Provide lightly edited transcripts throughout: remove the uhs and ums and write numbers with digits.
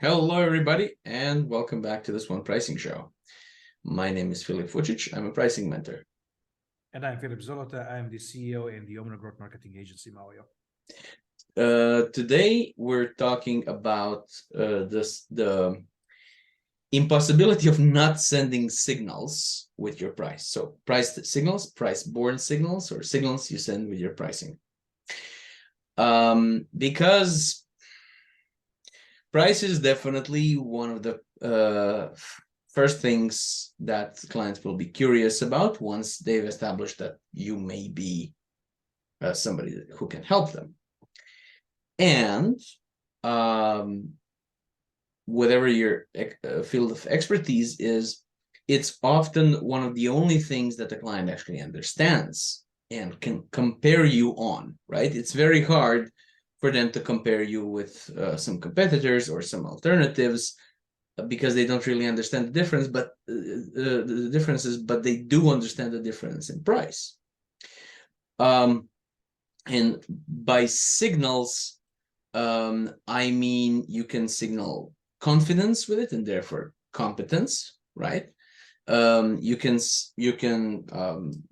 Hello, everybody, and welcome back to the SWAN Pricing Show. My name is Filip Vucic. I'm a pricing mentor. And I'm Philip Zolota. I'm the CEO in the Omni Growth Marketing Agency, Mario. Today, we're talking about the impossibility of not sending signals with your price. So price signals, price-born signals, or signals you send with your pricing. Because price is definitely one of the first things that clients will be curious about once they've established that you may be somebody who can help them. And whatever your field of expertise is, it's often one of the only things that the client actually understands and can compare you on, right? It's very hard for them to compare you with some competitors or some alternatives because they don't really understand the difference, but the differences, but they do understand the difference in price. And by signals, I mean you can signal confidence with it and therefore competence, right? You can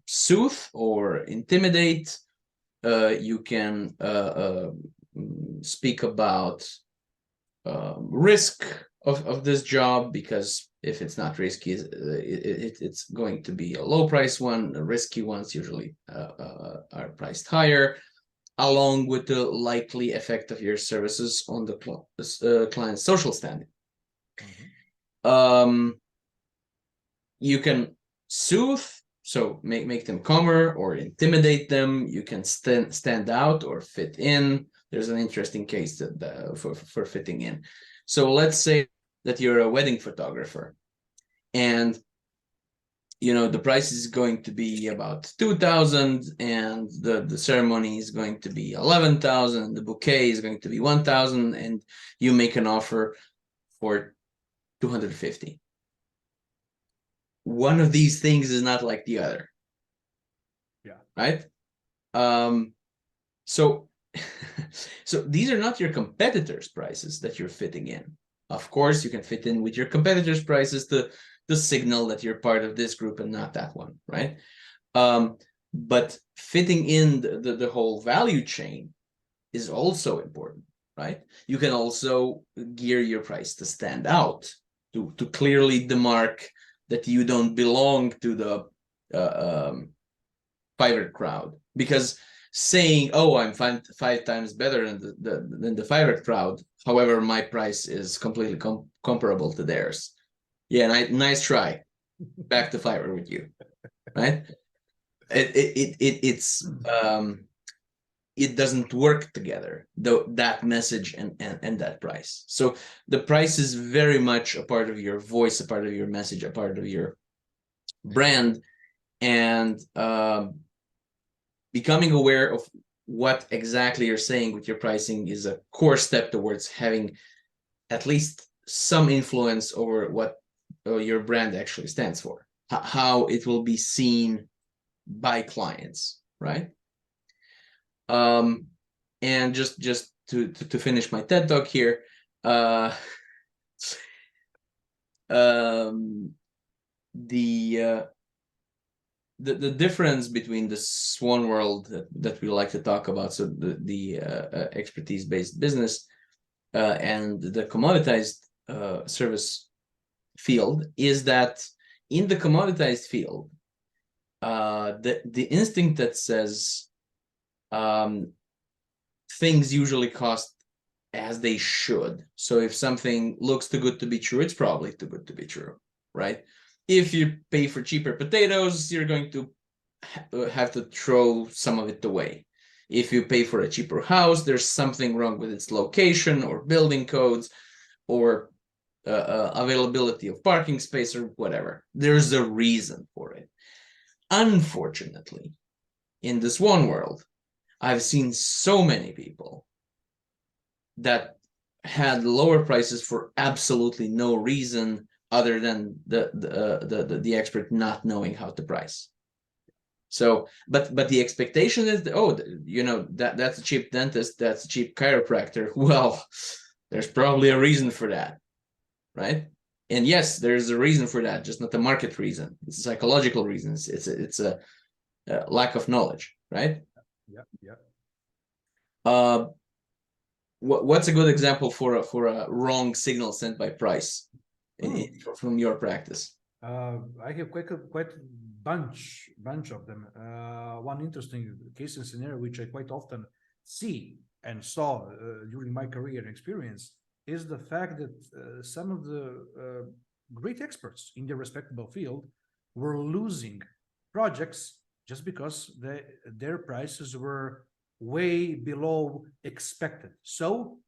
soothe or intimidate. You can speak about risk of this job, because if it's not risky, it's going to be a low price one. The risky ones usually are priced higher, along with the likely effect of your services on the client's social standing. You can soothe, so make them calmer or intimidate them. You can stand out or fit in. There's an interesting case that for fitting in. So let's say that you're a wedding photographer, and the price is going to be about 2,000, and the ceremony is going to be 11,000, the bouquet is going to be 1,000, and you make an offer for 250. One of these things is not like the other. Yeah. Right? So these are not your competitors' prices that you're fitting in. Of course, you can fit in with your competitors' prices the signal that you're part of this group and not that one, right? But fitting in the whole value chain is also important, right? You can also gear your price to stand out, to clearly demark that you don't belong to the Fiverr crowd, because saying, "Oh, I'm five times better than the Fiverr crowd, however, my price is completely comparable to theirs." Yeah, nice try. Back to Fiverr with you, right? It doesn't work together, though, that message and that price. So the price is very much a part of your voice, a part of your message, a part of your brand, and becoming aware of what exactly you're saying with your pricing is a core step towards having at least some influence over what your brand actually stands for, how it will be seen by clients, right? And just to finish my TED Talk here, the difference between the SWAN world that we like to talk about, so the expertise-based business and the commoditized service field, is that in the commoditized field, the instinct that says things usually cost as they should. So if something looks too good to be true, it's probably too good to be true, right? If you pay for cheaper potatoes, you're going to have to throw some of it away. If you pay for a cheaper house, there's something wrong with its location or building codes or availability of parking space or whatever. There's a reason for it. Unfortunately, in this one world, I've seen so many people that had lower prices for absolutely no reason other than the expert not knowing how to price. So, but the expectation is that, oh, that's a cheap dentist, that's a cheap chiropractor. Well, There's probably a reason for that, right? And yes, there's a reason for that, just not a market reason. It's a psychological reason. It's a lack of knowledge, right? Yeah, yeah. What's a good example for a wrong signal sent by price from your practice? I have quite bunch of them. One interesting case and scenario which I quite often see and saw during my career and experience is the fact that some of the great experts in their respectable field were losing projects just because their prices were way below expected. So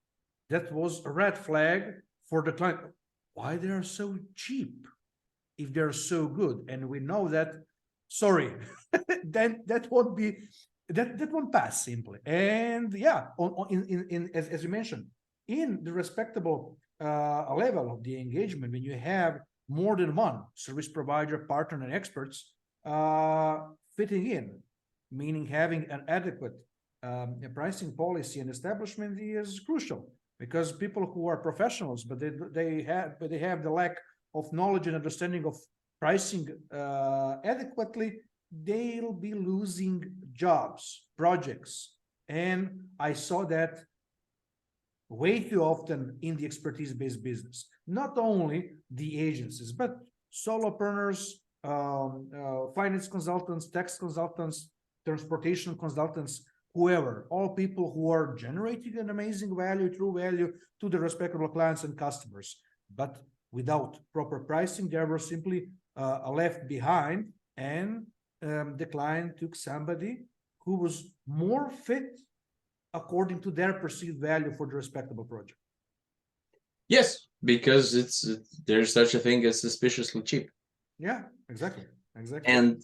that was a red flag for the client. Why they are so cheap if they're so good? And we know that, sorry, then that won't be that won't pass simply. And yeah, as you mentioned, in the respectable level of the engagement, when you have more than one service provider, partner, and experts fitting in, meaning having an adequate pricing policy and establishment is crucial, because people who are professionals but they have the lack of knowledge and understanding of pricing adequately, they'll be losing jobs, projects. And I saw that way too often in the expertise-based business. Not only the agencies, but solopreneurs, finance consultants, tax consultants, transportation consultants, whoever, all people who are generating an amazing value, true value to the respectable clients and customers. But without proper pricing, they were simply left behind, and the client took somebody who was more fit according to their perceived value for the respectable project. Yes, because there's such a thing as suspiciously cheap. Yeah, exactly. And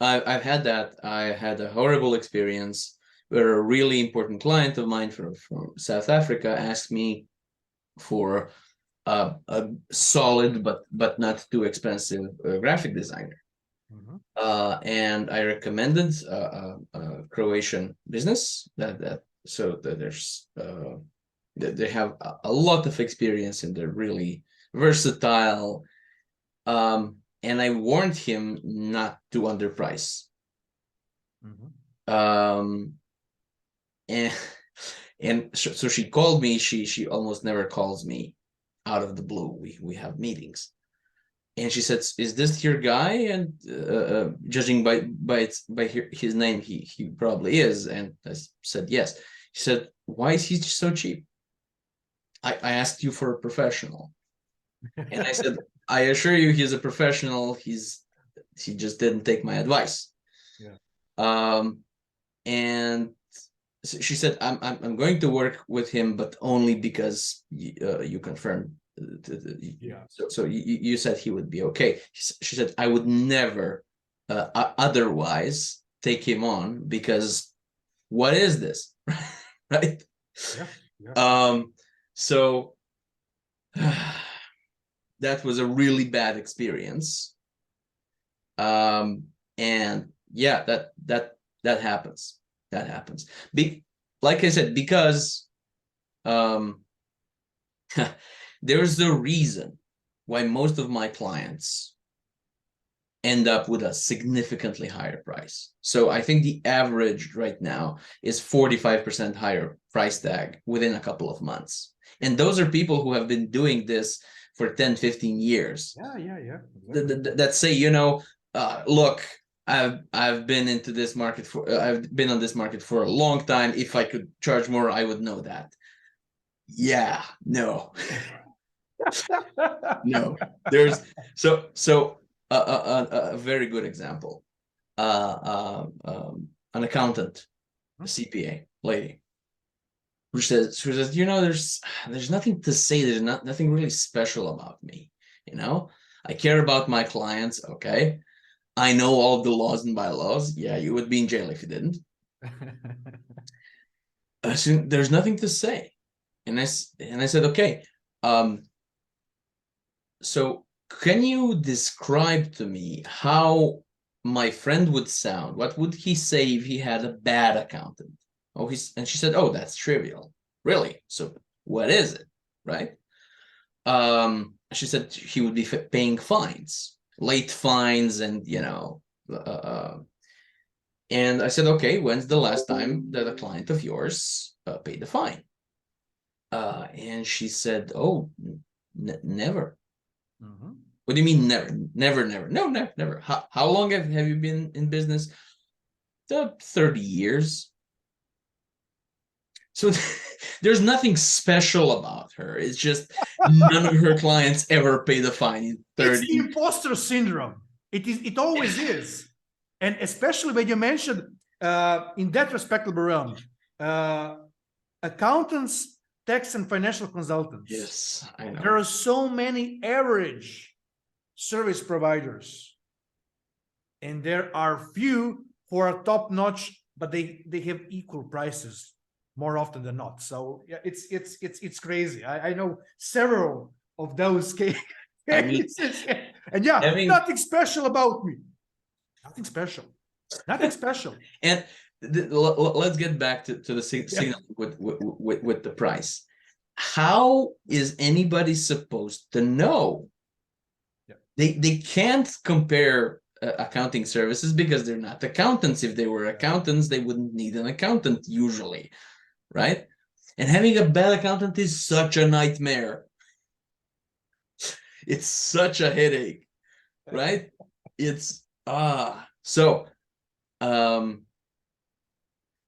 I've had that. I had a horrible experience where a really important client of mine from South Africa asked me for a solid but not too expensive graphic designer. And I recommended a Croatian business so that they have a lot of experience and they're really versatile. And I warned him not to underprice. And so she called me. She almost never calls me out of the blue. We have meetings. And she said, "Is this your guy?" And judging by his name, he probably is. And I said, "Yes." She said, "Why is he so cheap?" I asked you for a professional. And I said, "I assure you, he's a professional. He just didn't take my advice." Yeah. And she said, "I'm going to work with him, but only because you confirmed." Yeah. So you said he would be okay. She said, "I would never otherwise take him on, because what is this?" Right? Yeah. So that was a really bad experience. And yeah, that happens. That happens. Like I said, because there's a reason why most of my clients end up with a significantly higher price. So I think the average right now is 45% higher price tag within a couple of months. And those are people who have been doing this for 10, 15 years. Yeah. Exactly. That say, look, I've been into this market I've been on this market for a long time. If I could charge more, I would know that. Yeah, no. No, there's a very good example. An accountant, a CPA lady, who says, there's nothing to say. There's nothing really special about me. I care about my clients. Okay, I know all of the laws and bylaws. Yeah, you would be in jail if you didn't. So there's nothing to say, and I said, okay. So can you describe to me how my friend would sound? What would he say if he had a bad accountant? And she said, "Oh, that's trivial." really? So what is it, right? She said he would be paying fines, late fines, and and I said, okay, when's the last time that a client of yours paid a fine? And she said, oh, never. Mhm. What do you mean never? Never, never. No, never, never. How long have you been in business? 30 years. So there's nothing special about her. It's just none of her clients ever paid a fine in It's 30. the imposter syndrome. It always is. And especially when you mentioned in that respectable realm, accountants, tax and financial consultants. Yes, I know. There are so many average service providers, and there are few who are top notch, but they have equal prices more often than not. So yeah, it's crazy. I know several of those cases, I mean, and yeah, having nothing special about me. Nothing special. Nothing special. and let's get back to the Yeah. signal with the price. How is anybody supposed to know? Yeah. They can't compare accounting services because they're not accountants. If they were accountants, they wouldn't need an accountant usually, right? And having a bad accountant is such a nightmare. It's such a headache, right? It's so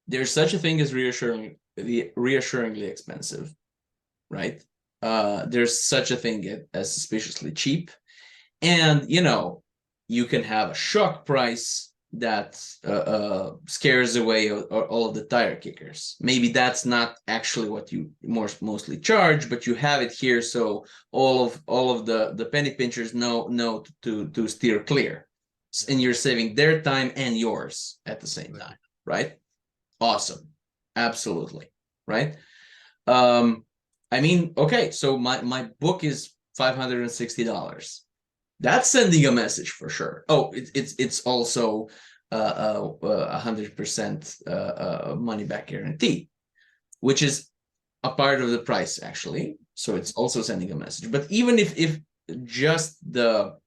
there's such a thing as reassuringly expensive, right? There's such a thing as suspiciously cheap, and you can have a shock price that scares away all of the tire kickers. Maybe that's not actually what you mostly charge, but you have it here, so all of the penny pinchers know to steer clear, and you're saving their time and yours at the same time, right? Awesome, absolutely, right? I mean, okay, so my book is $560. That's sending a message for sure. Oh, it's also 100% money back guarantee, which is a part of the price actually. So it's also sending a message. But even if just the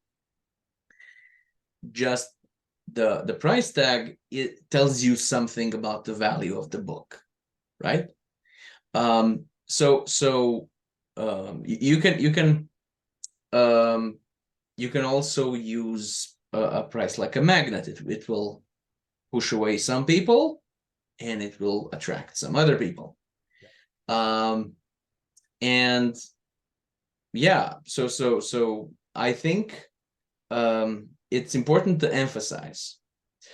price tag, it tells you something about the value of the book, right? So you can also use a price like a magnet. It will push away some people and it will attract some other people. And yeah, so I think it's important to emphasize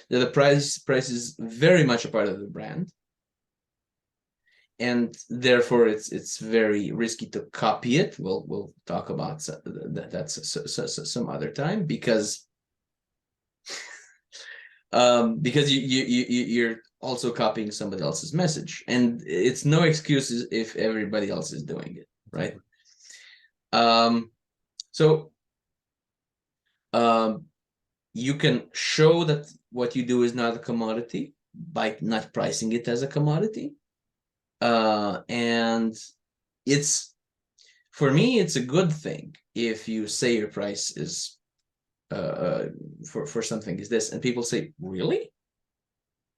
that the price is very much a part of the brand, and therefore it's very risky to copy it. We'll talk about that some other time, because you're also copying somebody else's message, and it's no excuses if everybody else is doing it, right? So you can show that what you do is not a commodity by not pricing it as a commodity. And it's, for me, it's a good thing if you say your price is for something is this, and people say, really?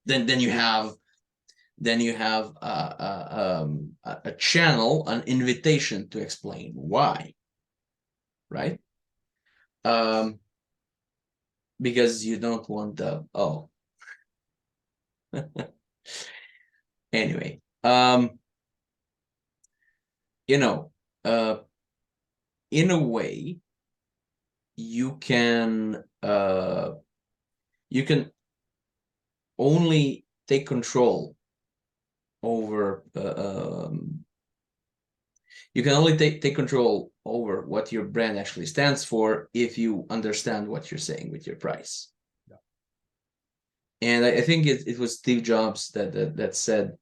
Then you have a channel, an invitation to explain why, right? Because you don't want the anyway. In a way, you can only take control over you can only take control over what your brand actually stands for if you understand what you're saying with your price. Yeah. And I think it was Steve Jobs that said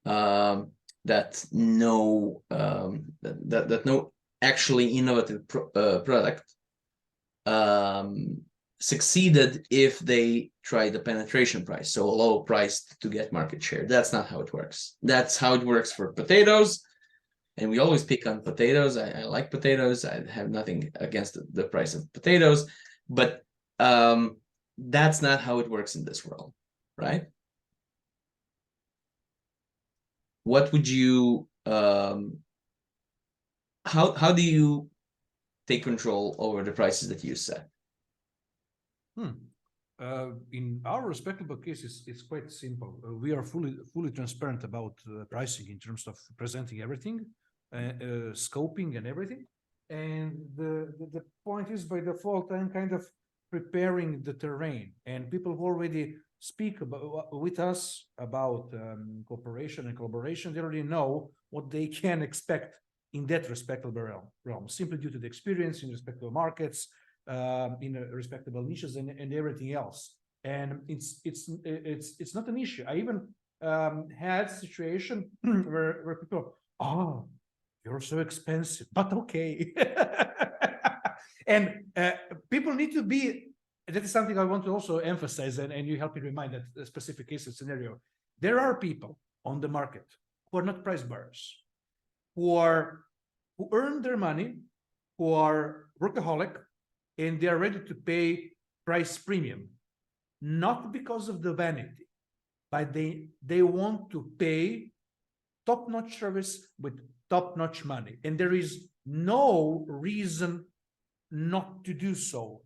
that no no actually innovative product succeeded if they try the penetration price, so a low price to get market share. That's not how it works. That's how it works for potatoes. And we always pick on potatoes. I like potatoes. I have nothing against the price of potatoes, but that's not how it works in this world, right? What would you how do you take control over the prices that you set? In our respectable cases, it's quite simple. We are fully transparent about pricing in terms of presenting everything, scoping and everything. And the point is, by default, I'm kind of preparing the terrain, and people who already speak with us about cooperation and collaboration, they already know what they can expect in that respectable realm, simply due to the experience in respectable markets, in respectable niches and everything else. And it's not an issue. I even had a situation where people, oh, you're so expensive, but okay. And people need to be, that is something I want to also emphasize, and you help me remind that specific case and scenario. There are people on the market who are not price bearers, who earn their money, who are workaholic, and they are ready to pay price premium, not because of the vanity, but they want to pay top-notch service with top-notch money, and there is no reason not to do so,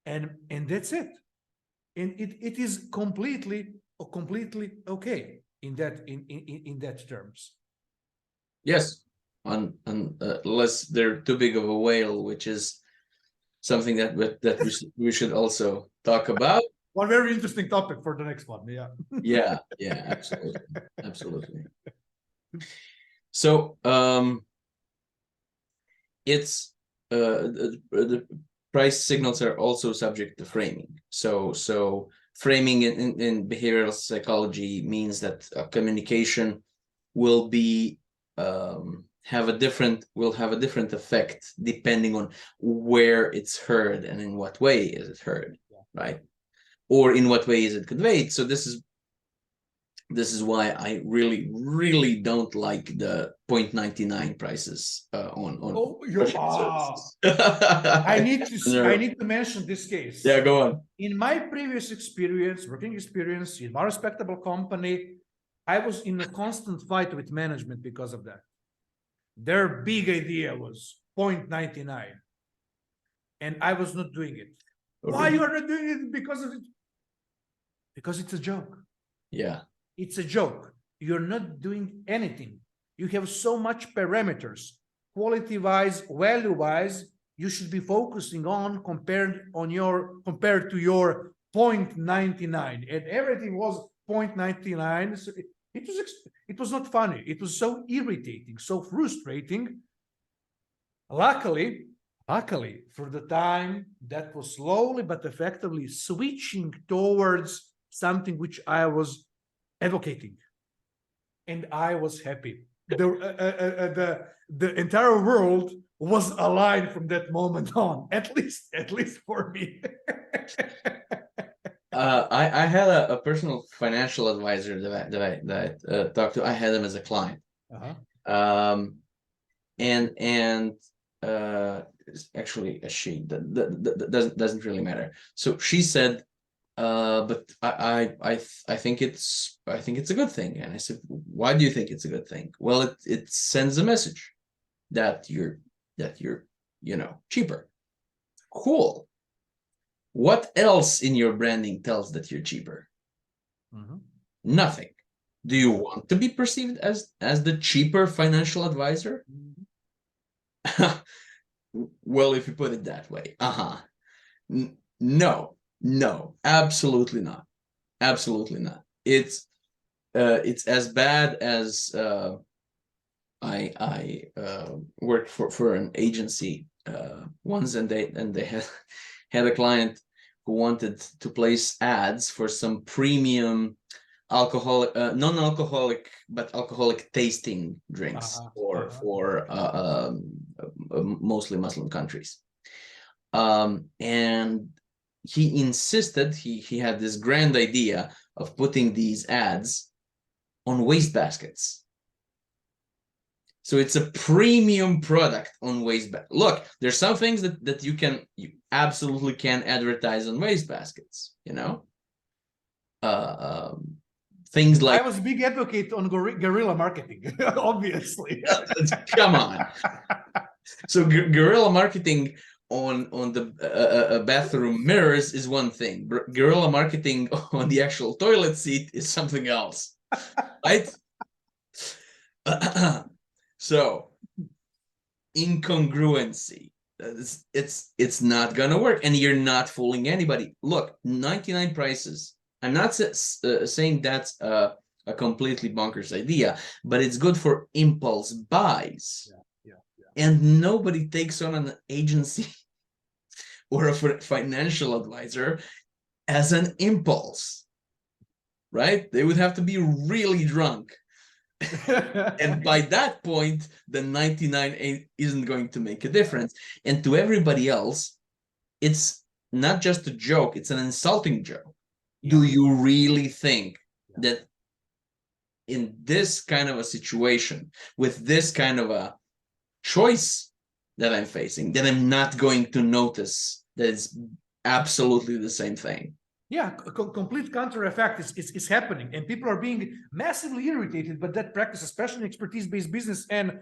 and that's it. And it is completely okay in that terms. Yes, unless they're too big of a whale, which is something that we should also talk about. One very interesting topic for the next one. Yeah, absolutely. So it's the price signals are also subject to framing. So framing in behavioral psychology means that communication will be have a different effect depending on where it's heard and in what way is it heard, right? Or in what way is it conveyed. So this is why I really don't like the 0.99 prices on services. I need to mention this case. Yeah, go on. In my previous working experience in my respectable company, I was in a constant fight with management because of that. Their big idea was 0.99, and I was not doing it. Okay. Why you are not doing it? Because it's a joke. Yeah, it's a joke. You're not doing anything. You have so much parameters, quality-wise, value-wise. You should be focusing on compared to your 0.99, and everything was 0.99. So it was not funny. It was so irritating, so frustrating. Luckily, for the time, that was slowly but effectively switching towards something which I was advocating, and I was happy. The entire world was aligned from that moment on, at least for me. I had a personal financial advisor that I talked to. I had him as a client. It's actually a she. That doesn't really matter. So she said, but I think it's a good thing. And I said, why do you think it's a good thing? Well, it sends a message that you're cheaper. Cool. What else in your branding tells that you're cheaper? Nothing. Do you want to be perceived as the cheaper financial advisor? Well, if you put it that way, no, absolutely not. It's as bad as I worked for an agency once, and they had a client who wanted to place ads for some premium alcoholic, non-alcoholic but alcoholic tasting drinks for mostly Muslim countries, and he insisted, he had this grand idea of putting these ads on wastebaskets. So it's a premium product on wastebasket. Look, there's some things that you absolutely can advertise on wastebaskets, you know? Things like, I was a big advocate on guerrilla marketing, obviously. come on. So guerrilla marketing on the bathroom mirrors is one thing. Guerrilla marketing on the actual toilet seat is something else, right? So incongruency, it's not gonna work, and you're not fooling anybody. Look, 99 prices. I'm not saying that's a completely bonkers idea, but it's good for impulse buys. Yeah. And nobody takes on an agency or a financial advisor as an impulse, right? They would have to be really drunk. And by that point, the 99 isn't going to make a difference. And to everybody else, it's not just a joke, it's an insulting joke. Yeah. Do you really think that in this kind of a situation, with this kind of a choice that I'm facing, that I'm not going to notice that it's absolutely the same thing? Yeah, complete counter effect is happening, and people are being massively irritated by that practice, especially in expertise-based business, and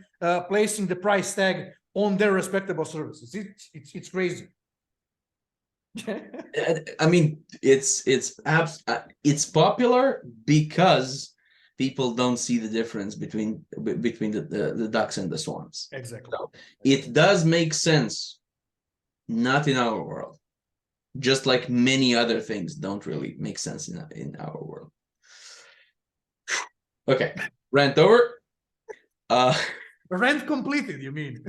placing the price tag on their respectable services. It's crazy. I mean, it's popular because people don't see the difference between the ducks and the swans. Exactly. So it does make sense, not in our world. Just like many other things don't really make sense in our world. Okay, rant over. Rent completed, you mean?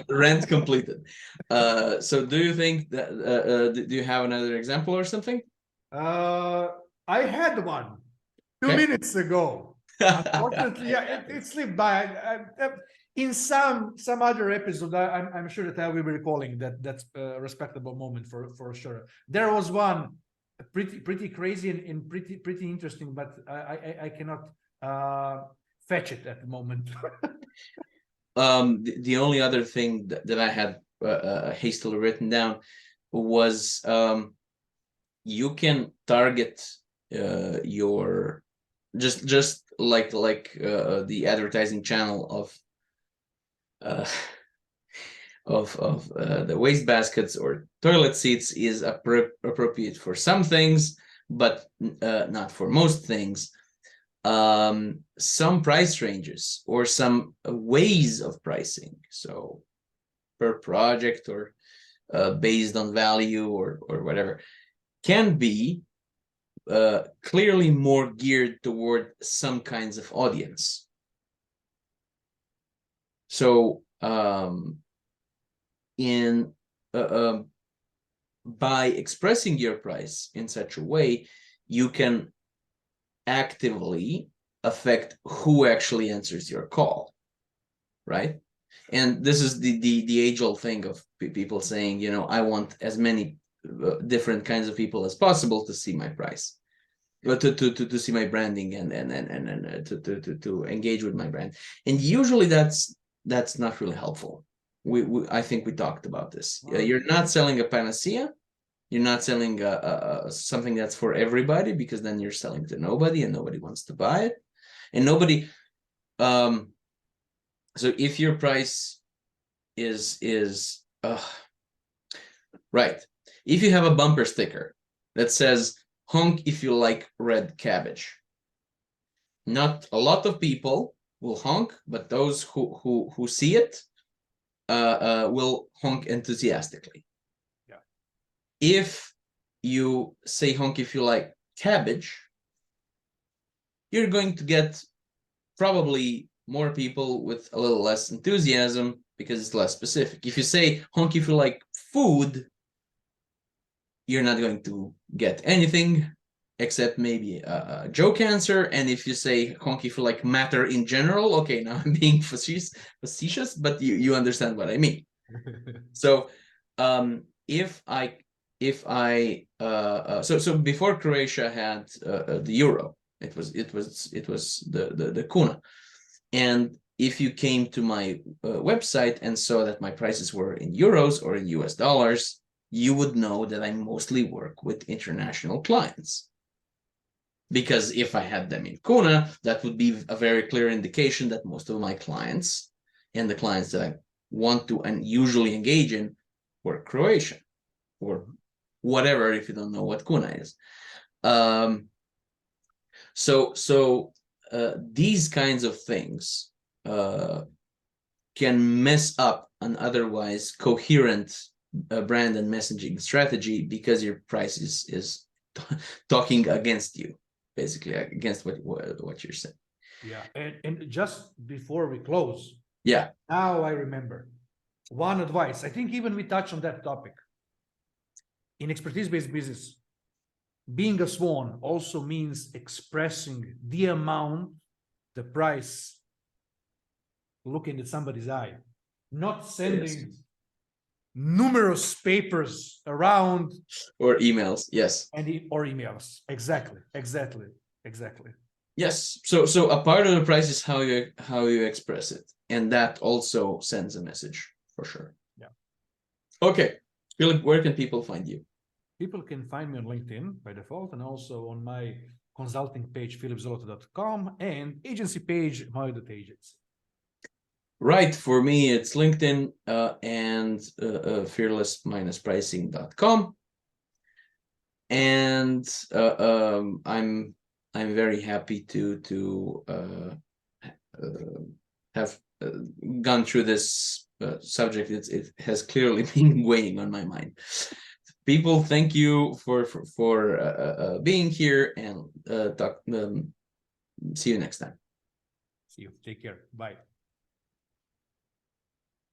rent completed. So do you think that do you have another example or something? I had one 2 minutes ago. Unfortunately, yeah, it slipped by. In some other episode, I'm sure that I will be recalling that's a respectable moment for sure. There was one pretty crazy and pretty interesting, but I cannot fetch it at the moment. The only other thing that I had hastily written down was you can target your just like the advertising channel of the waste baskets or toilet seats is appropriate for some things, but not for most things. Some price ranges or some ways of pricing, so per project or based on value or whatever, can be clearly more geared toward some kinds of audience. So by expressing your price in such a way, you can actively affect who actually answers your call, right? And this is the age-old thing of people saying, you know, I want as many different kinds of people as possible to see my price, to see my branding and to engage with my brand. And usually that's not really helpful. I think we talked about this. You're not selling a panacea. You're not selling something that's for everybody, because then you're selling to nobody and nobody wants to buy it. And nobody, so if your price is right, if you have a bumper sticker that says honk if you like red cabbage, not a lot of people will honk, but those who see it will honk enthusiastically. Yeah. If you say honk if you like cabbage, you're going to get probably more people with a little less enthusiasm because it's less specific. If you say honk if you like food, you're not going to get anything except maybe a joke answer. And if you say honk if you like matter in general, okay, now I'm being facetious, but you understand what I mean. So if if I so before Croatia had the euro, it was the kuna, and if you came to my website and saw that my prices were in euros or in US dollars, you would know that I mostly work with international clients. Because if I had them in kuna, that would be a very clear indication that most of my clients and the clients that I want to and usually engage in were Croatian or whatever, if you don't know what kuna is. These kinds of things can mess up an otherwise coherent brand and messaging strategy because your price is talking against you, basically against what you're saying. Yeah, and just before we close, yeah, now I remember one advice. I think even we touched on that topic. In expertise-based business, being a SWAN also means expressing the amount, the price, looking at somebody's eye, not sending numerous papers around or emails. Yes, or emails. Exactly. yes. So a part of the price is how you express it, and that also sends a message for sure. Yeah. Okay, Philip, where can people find you? People can find me on LinkedIn by default, and also on my consulting page, philipzolota.com, and agency page, my.agency. Right, for me, it's LinkedIn and fearless-pricing.com. And I'm very happy to have gone through this subject. It has clearly been weighing on my mind. People, thank you for being here, and see you next time. See you. Take care. Bye.